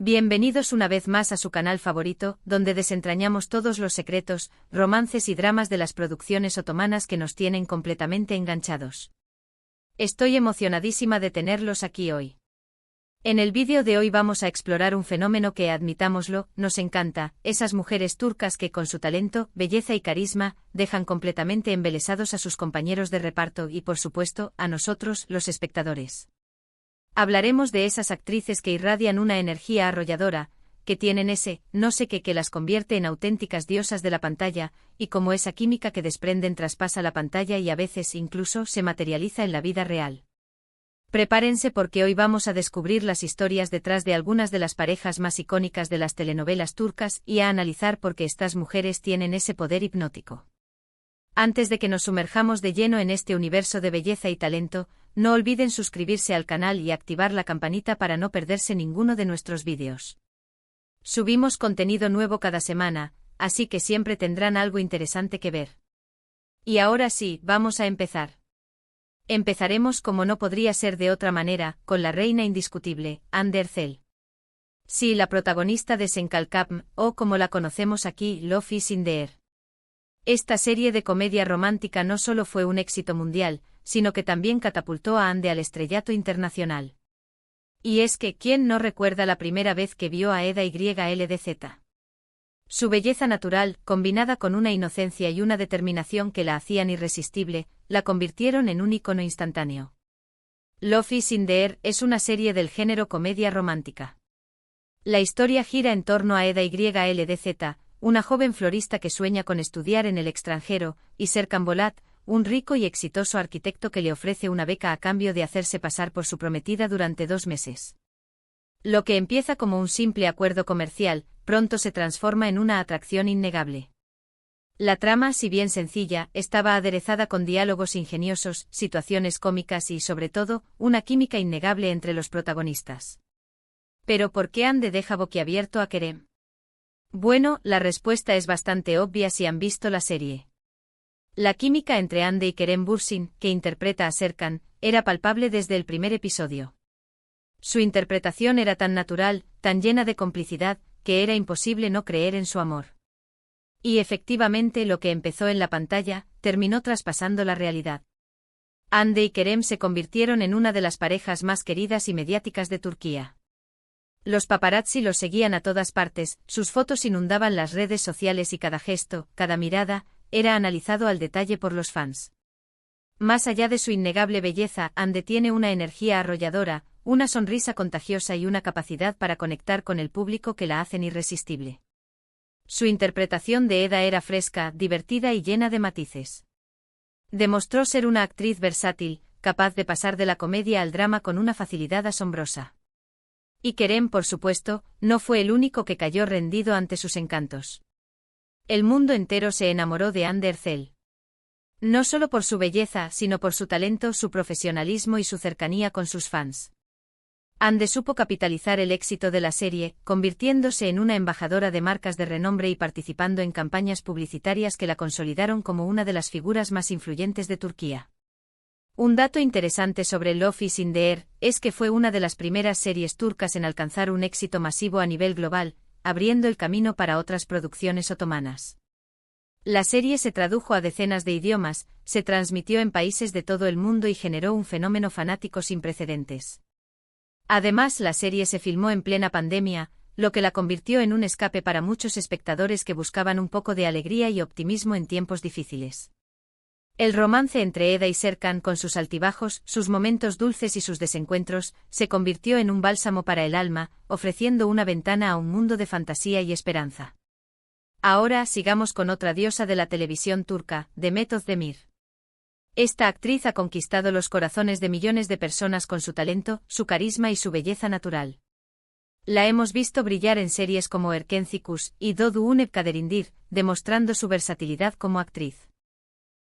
Bienvenidos una vez más a su canal favorito, donde desentrañamos todos los secretos, romances y dramas de las producciones otomanas que nos tienen completamente enganchados. Estoy emocionadísima de tenerlos aquí hoy. En el vídeo de hoy vamos a explorar un fenómeno que, admitámoslo, nos encanta, esas mujeres turcas que con su talento, belleza y carisma, dejan completamente embelesados a sus compañeros de reparto y, por supuesto, a nosotros, los espectadores. Hablaremos de esas actrices que irradian una energía arrolladora, que tienen ese no sé qué que las convierte en auténticas diosas de la pantalla, y cómo esa química que desprenden traspasa la pantalla y a veces incluso se materializa en la vida real. Prepárense porque hoy vamos a descubrir las historias detrás de algunas de las parejas más icónicas de las telenovelas turcas y a analizar por qué estas mujeres tienen ese poder hipnótico. Antes de que nos sumerjamos de lleno en este universo de belleza y talento, no olviden suscribirse al canal y activar la campanita para no perderse ninguno de nuestros vídeos. Subimos contenido nuevo cada semana, así que siempre tendrán algo interesante que ver. Y ahora sí, vamos a empezar. Empezaremos como no podría ser de otra manera, con la reina indiscutible, Hande Erçel. Sí, la protagonista de Senkalkapm, o como la conocemos aquí, Love is in the Air. Esta serie de comedia romántica no solo fue un éxito mundial, sino que también catapultó a Hande al estrellato internacional. Y es que, ¿quién no recuerda la primera vez que vio a Eda YLDZ? Su belleza natural, combinada con una inocencia y una determinación que la hacían irresistible, la convirtieron en un ícono instantáneo. Love is in the Air es una serie del género comedia romántica. La historia gira en torno a Eda YLDZ, una joven florista que sueña con estudiar en el extranjero, y Serkan Bolat, un rico y exitoso arquitecto que le ofrece una beca a cambio de hacerse pasar por su prometida durante 2 meses. Lo que empieza como un simple acuerdo comercial, pronto se transforma en una atracción innegable. La trama, si bien sencilla, estaba aderezada con diálogos ingeniosos, situaciones cómicas y, sobre todo, una química innegable entre los protagonistas. ¿Pero por qué Hande deja boquiabierto a Kerem? Bueno, la respuesta es bastante obvia si han visto la serie. La química entre Hande y Kerem Bürsin, que interpreta a Serkan, era palpable desde el primer episodio. Su interpretación era tan natural, tan llena de complicidad, que era imposible no creer en su amor. Y efectivamente lo que empezó en la pantalla, terminó traspasando la realidad. Hande y Kerem se convirtieron en una de las parejas más queridas y mediáticas de Turquía. Los paparazzi los seguían a todas partes, sus fotos inundaban las redes sociales y cada gesto, cada mirada, era analizado al detalle por los fans. Más allá de su innegable belleza, Hande tiene una energía arrolladora, una sonrisa contagiosa y una capacidad para conectar con el público que la hacen irresistible. Su interpretación de Eda era fresca, divertida y llena de matices. Demostró ser una actriz versátil, capaz de pasar de la comedia al drama con una facilidad asombrosa. Y Kerem, por supuesto, no fue el único que cayó rendido ante sus encantos. El mundo entero se enamoró de Hande Erçel. No solo por su belleza, sino por su talento, su profesionalismo y su cercanía con sus fans. Hande supo capitalizar el éxito de la serie, convirtiéndose en una embajadora de marcas de renombre y participando en campañas publicitarias que la consolidaron como una de las figuras más influyentes de Turquía. Un dato interesante sobre Love is in the Air es que fue una de las primeras series turcas en alcanzar un éxito masivo a nivel global, abriendo el camino para otras producciones otomanas. La serie se tradujo a decenas de idiomas, se transmitió en países de todo el mundo y generó un fenómeno fanático sin precedentes. Además, la serie se filmó en plena pandemia, lo que la convirtió en un escape para muchos espectadores que buscaban un poco de alegría y optimismo en tiempos difíciles. El romance entre Eda y Serkan, con sus altibajos, sus momentos dulces y sus desencuentros, se convirtió en un bálsamo para el alma, ofreciendo una ventana a un mundo de fantasía y esperanza. Ahora sigamos con otra diosa de la televisión turca, Demet Özdemir. Esta actriz ha conquistado los corazones de millones de personas con su talento, su carisma y su belleza natural. La hemos visto brillar en series como Erken Cikus y Doğu Unep Kaderindir, demostrando su versatilidad como actriz.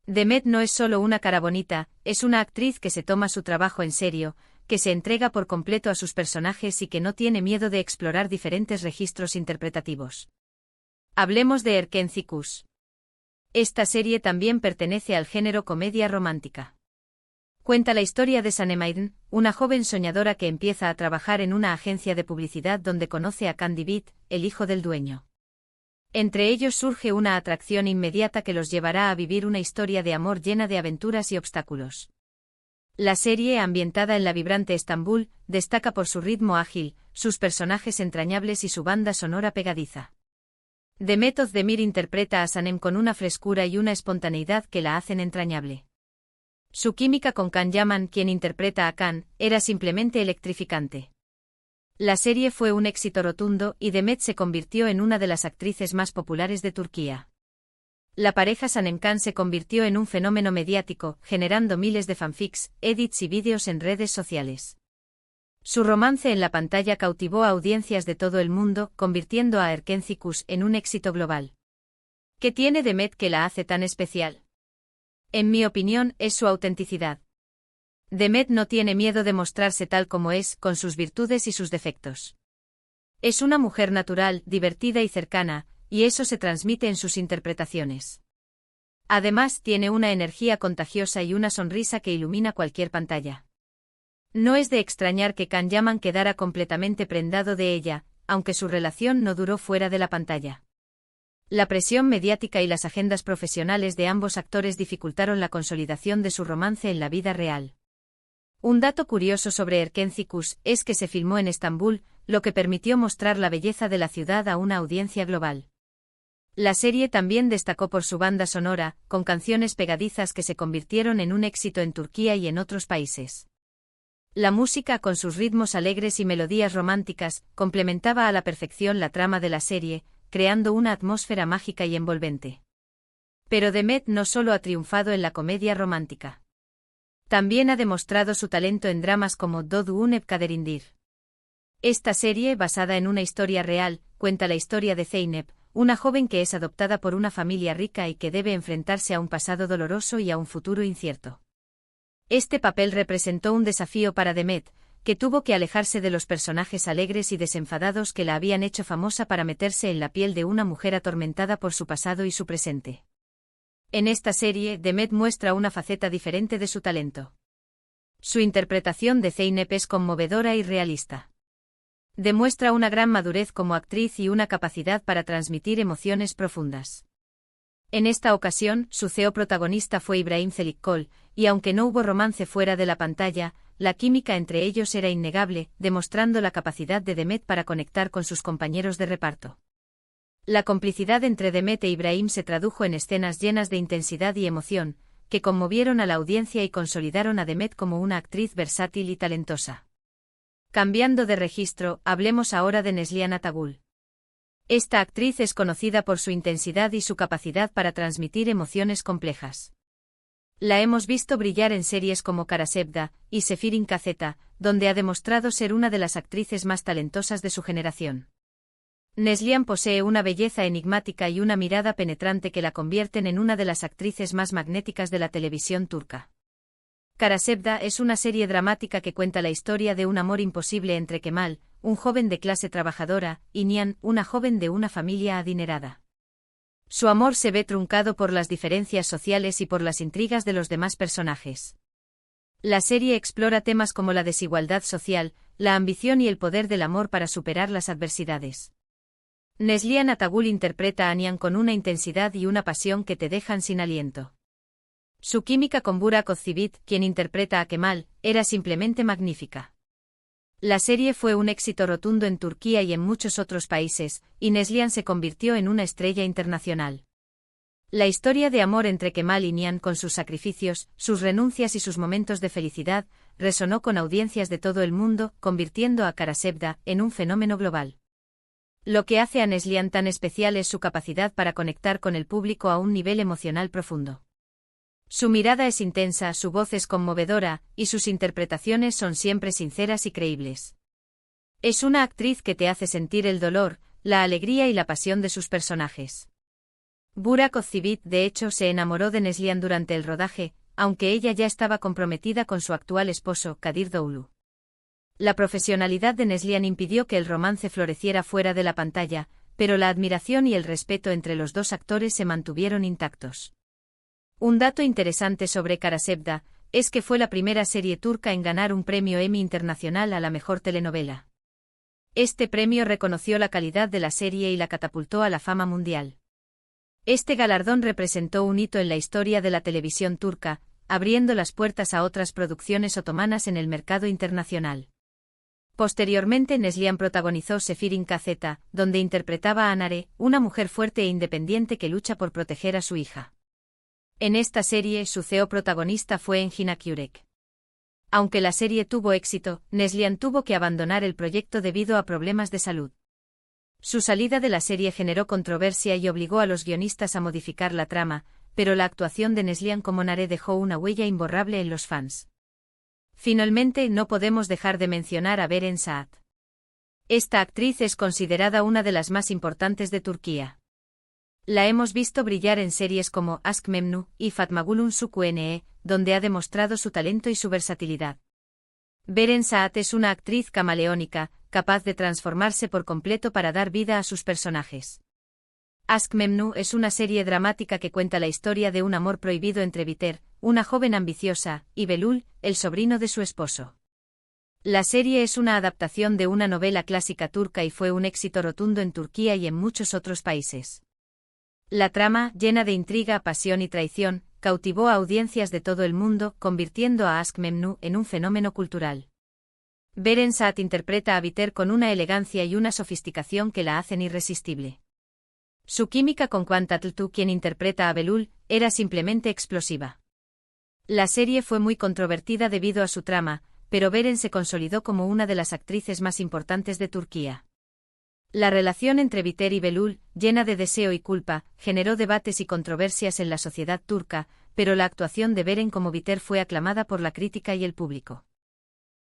Demet no es solo una cara bonita, es una actriz que se toma su trabajo en serio, que se entrega por completo a sus personajes y que no tiene miedo de explorar diferentes registros interpretativos. Hablemos de Erken Cikus. Esta serie también pertenece al género comedia romántica. Cuenta la historia de Sanem, una joven soñadora que empieza a trabajar en una agencia de publicidad donde conoce a Candy Beat, el hijo del dueño. Entre ellos surge una atracción inmediata que los llevará a vivir una historia de amor llena de aventuras y obstáculos. La serie, ambientada en la vibrante Estambul, destaca por su ritmo ágil, sus personajes entrañables y su banda sonora pegadiza. Demet Özdemir interpreta a Sanem con una frescura y una espontaneidad que la hacen entrañable. Su química con Can Yaman, quien interpreta a Can, era simplemente electrificante. La serie fue un éxito rotundo y Demet se convirtió en una de las actrices más populares de Turquía. La pareja Sanem-Can se convirtió en un fenómeno mediático, generando miles de fanfics, edits y vídeos en redes sociales. Su romance en la pantalla cautivó a audiencias de todo el mundo, convirtiendo a Erkenci en un éxito global. ¿Qué tiene Demet que la hace tan especial? En mi opinión, es su autenticidad. Demet no tiene miedo de mostrarse tal como es, con sus virtudes y sus defectos. Es una mujer natural, divertida y cercana, y eso se transmite en sus interpretaciones. Además, tiene una energía contagiosa y una sonrisa que ilumina cualquier pantalla. No es de extrañar que Can Yaman quedara completamente prendado de ella, aunque su relación no duró fuera de la pantalla. La presión mediática y las agendas profesionales de ambos actores dificultaron la consolidación de su romance en la vida real. Un dato curioso sobre Erkenci es que se filmó en Estambul, lo que permitió mostrar la belleza de la ciudad a una audiencia global. La serie también destacó por su banda sonora, con canciones pegadizas que se convirtieron en un éxito en Turquía y en otros países. La música, con sus ritmos alegres y melodías románticas, complementaba a la perfección la trama de la serie, creando una atmósfera mágica y envolvente. Pero Demet no solo ha triunfado en la comedia romántica. También ha demostrado su talento en dramas como Doğduğun Kaderindir. Esta serie, basada en una historia real, cuenta la historia de Zeynep, una joven que es adoptada por una familia rica y que debe enfrentarse a un pasado doloroso y a un futuro incierto. Este papel representó un desafío para Demet, que tuvo que alejarse de los personajes alegres y desenfadados que la habían hecho famosa para meterse en la piel de una mujer atormentada por su pasado y su presente. En esta serie, Demet muestra una faceta diferente de su talento. Su interpretación de Zeynep es conmovedora y realista. Demuestra una gran madurez como actriz y una capacidad para transmitir emociones profundas. En esta ocasión, su CEO protagonista fue Ibrahim Çelikkol, y aunque no hubo romance fuera de la pantalla, la química entre ellos era innegable, demostrando la capacidad de Demet para conectar con sus compañeros de reparto. La complicidad entre Demet e Ibrahim se tradujo en escenas llenas de intensidad y emoción, que conmovieron a la audiencia y consolidaron a Demet como una actriz versátil y talentosa. Cambiando de registro, hablemos ahora de Neslihan Atagul. Esta actriz es conocida por su intensidad y su capacidad para transmitir emociones complejas. La hemos visto brillar en series como Karasevda y Sefirin Kazeta, donde ha demostrado ser una de las actrices más talentosas de su generación. Neslihan posee una belleza enigmática y una mirada penetrante que la convierten en una de las actrices más magnéticas de la televisión turca. Karasevda es una serie dramática que cuenta la historia de un amor imposible entre Kemal, un joven de clase trabajadora, y Nihan, una joven de una familia adinerada. Su amor se ve truncado por las diferencias sociales y por las intrigas de los demás personajes. La serie explora temas como la desigualdad social, la ambición y el poder del amor para superar las adversidades. Neslihan Atagul interpreta a Nihan con una intensidad y una pasión que te dejan sin aliento. Su química con Burak Özçivit, quien interpreta a Kemal, era simplemente magnífica. La serie fue un éxito rotundo en Turquía y en muchos otros países, y Neslihan se convirtió en una estrella internacional. La historia de amor entre Kemal y Nihan, con sus sacrificios, sus renuncias y sus momentos de felicidad, resonó con audiencias de todo el mundo, convirtiendo a Karasevda en un fenómeno global. Lo que hace a Neslihan tan especial es su capacidad para conectar con el público a un nivel emocional profundo. Su mirada es intensa, su voz es conmovedora, y sus interpretaciones son siempre sinceras y creíbles. Es una actriz que te hace sentir el dolor, la alegría y la pasión de sus personajes. Burak Özçivit, de hecho, se enamoró de Neslihan durante el rodaje, aunque ella ya estaba comprometida con su actual esposo, Kadir Doğulu. La profesionalidad de Neslihan impidió que el romance floreciera fuera de la pantalla, pero la admiración y el respeto entre los dos actores se mantuvieron intactos. Un dato interesante sobre Karasevda, es que fue la primera serie turca en ganar un premio Emmy Internacional a la mejor telenovela. Este premio reconoció la calidad de la serie y la catapultó a la fama mundial. Este galardón representó un hito en la historia de la televisión turca, abriendo las puertas a otras producciones otomanas en el mercado internacional. Posteriormente Neslihan protagonizó Sefirin Kazeta, donde interpretaba a Nare, una mujer fuerte e independiente que lucha por proteger a su hija. En esta serie su CEO protagonista fue Engin Akyurek. Aunque la serie tuvo éxito, Neslihan tuvo que abandonar el proyecto debido a problemas de salud. Su salida de la serie generó controversia y obligó a los guionistas a modificar la trama, pero la actuación de Neslihan como Nare dejó una huella imborrable en los fans. Finalmente, no podemos dejar de mencionar a Beren Saat. Esta actriz es considerada una de las más importantes de Turquía. La hemos visto brillar en series como Aşk Memnu y Fatmagül'ün Suçu, donde ha demostrado su talento y su versatilidad. Beren Saat es una actriz camaleónica, capaz de transformarse por completo para dar vida a sus personajes. Aşk Memnu es una serie dramática que cuenta la historia de un amor prohibido entre Biter, una joven ambiciosa, y Belul, el sobrino de su esposo. La serie es una adaptación de una novela clásica turca y fue un éxito rotundo en Turquía y en muchos otros países. La trama, llena de intriga, pasión y traición, cautivó a audiencias de todo el mundo, convirtiendo a Aşk Memnu en un fenómeno cultural. Beren Saat interpreta a Biter con una elegancia y una sofisticación que la hacen irresistible. Su química con Kıvanç Tatlıtuğ, quien interpreta a Belul, era simplemente explosiva. La serie fue muy controvertida debido a su trama, pero Beren se consolidó como una de las actrices más importantes de Turquía. La relación entre Biter y Belul, llena de deseo y culpa, generó debates y controversias en la sociedad turca, pero la actuación de Beren como Biter fue aclamada por la crítica y el público.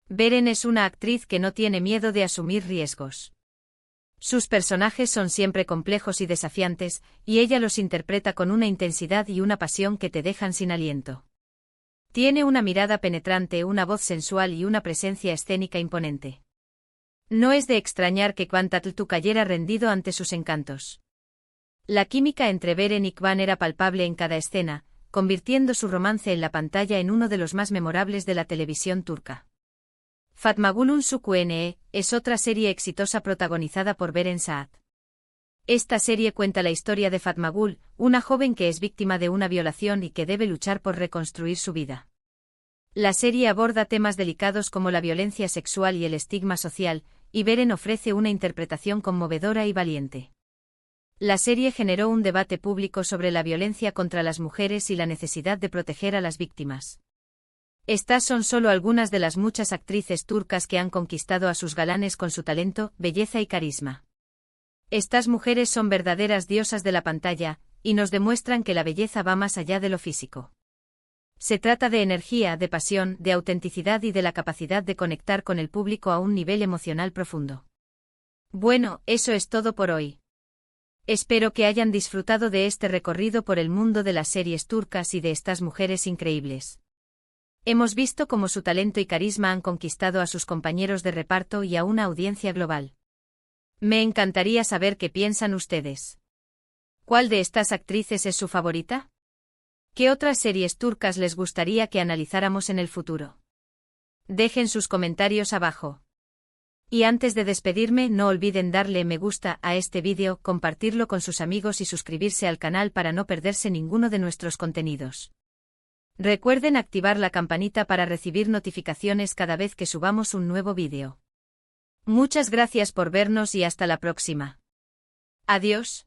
Beren es una actriz que no tiene miedo de asumir riesgos. Sus personajes son siempre complejos y desafiantes, y ella los interpreta con una intensidad y una pasión que te dejan sin aliento. Tiene una mirada penetrante, una voz sensual y una presencia escénica imponente. No es de extrañar que Kıvanç Tatlıtuğ cayera rendido ante sus encantos. La química entre Beren y Kıvanç era palpable en cada escena, convirtiendo su romance en la pantalla en uno de los más memorables de la televisión turca. Fatmagül'ün Suçu es otra serie exitosa protagonizada por Beren Saat. Esta serie cuenta la historia de Fatmagül, una joven que es víctima de una violación y que debe luchar por reconstruir su vida. La serie aborda temas delicados como la violencia sexual y el estigma social, y Beren ofrece una interpretación conmovedora y valiente. La serie generó un debate público sobre la violencia contra las mujeres y la necesidad de proteger a las víctimas. Estas son solo algunas de las muchas actrices turcas que han conquistado a sus galanes con su talento, belleza y carisma. Estas mujeres son verdaderas diosas de la pantalla, y nos demuestran que la belleza va más allá de lo físico. Se trata de energía, de pasión, de autenticidad y de la capacidad de conectar con el público a un nivel emocional profundo. Bueno, eso es todo por hoy. Espero que hayan disfrutado de este recorrido por el mundo de las series turcas y de estas mujeres increíbles. Hemos visto cómo su talento y carisma han conquistado a sus compañeros de reparto y a una audiencia global. Me encantaría saber qué piensan ustedes. ¿Cuál de estas actrices es su favorita? ¿Qué otras series turcas les gustaría que analizáramos en el futuro? Dejen sus comentarios abajo. Y antes de despedirme, no olviden darle me gusta a este vídeo, compartirlo con sus amigos y suscribirse al canal para no perderse ninguno de nuestros contenidos. Recuerden activar la campanita para recibir notificaciones cada vez que subamos un nuevo vídeo. Muchas gracias por vernos y hasta la próxima. Adiós.